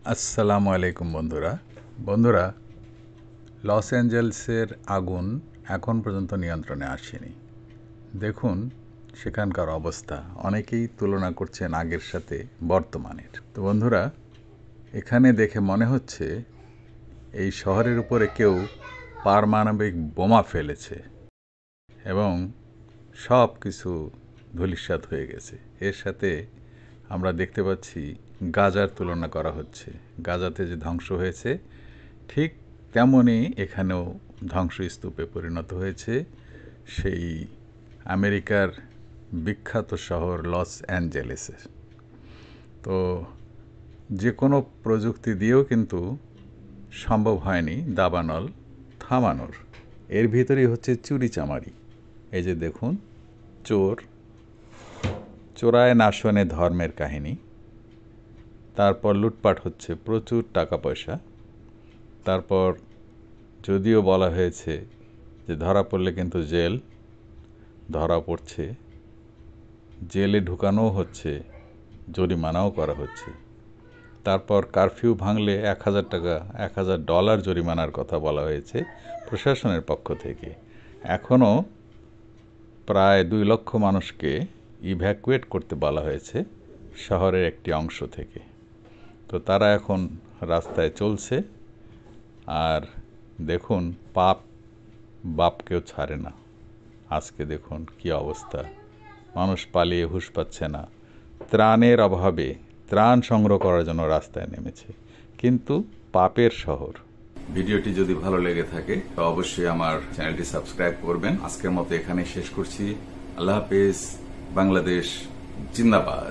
আসসালামু আলাইকুম বন্ধুরা লস অ্যাঞ্জেলসের আগুন এখন পর্যন্ত নিয়ন্ত্রণে আসেনি। দেখুন সেখানকার অবস্থা, অনেকেই তুলনা করছেন আগের সাথে বর্তমানের। তো বন্ধুরা, এখানে দেখে মনে হচ্ছে এই শহরের উপরে কেউ পারমাণবিক বোমা ফেলেছে এবং সব কিছু ধূলিসাৎ হয়ে গেছে। এর সাথে আমরা দেখতে পাচ্ছি গাজার তুলনা করা হচ্ছে। গাজাতে যে ধ্বংস হয়েছে ঠিক তেমনই এখানেও ধ্বংসস্তূপে পরিণত হয়েছে সেই আমেরিকার বিখ্যাত শহর লস অ্যাঞ্জেলেসে। তো যে কোনো প্রযুক্তি দিয়েও কিন্তু সম্ভব হয়নি দাবানল থামানোর। এর ভিতরেই হচ্ছে চুরিচামারি। এই যে দেখুন, চোরায় না শোনে ধর্মের কাহিনী। তারপর লুটপাট হচ্ছে, প্রচুর টাকা পয়সা। তারপর যদিও বলা হয়েছে যে ধরা পড়লে কিন্তু জেল, ধরা পড়ছে, জেলে ঢুকানোও হচ্ছে, জরিমানাও করা হচ্ছে। তারপর কারফিউ ভাঙলে $1,000 জরিমানার কথা বলা হয়েছে প্রশাসনের পক্ষ থেকে। এখনও প্রায় 2 লক্ষ মানুষকে ইভ্যাকুয়েট করতে বলা হয়েছে শহরের একটি অংশ থেকে। তো তারা এখন রাস্তায় চলছে। আর দেখুন, পাপ বাপকেও ছাড়ে না। আজকে দেখুন কি অবস্থা, মানুষ পালিয়ে হুঁশ পাচ্ছে না। ত্রাণের অভাবে ত্রাণ সংগ্রহ করার জন্য রাস্তায় নেমেছে, কিন্তু পাপের শহর। ভিডিওটি যদি ভালো লেগে থাকে তো অবশ্যই আমার চ্যানেলটি সাবস্ক্রাইব করবেন। আজকের মতো এখানেই শেষ করছি। আল্লাহ হাফেজ। বাংলাদেশ জিন্দাবাদ।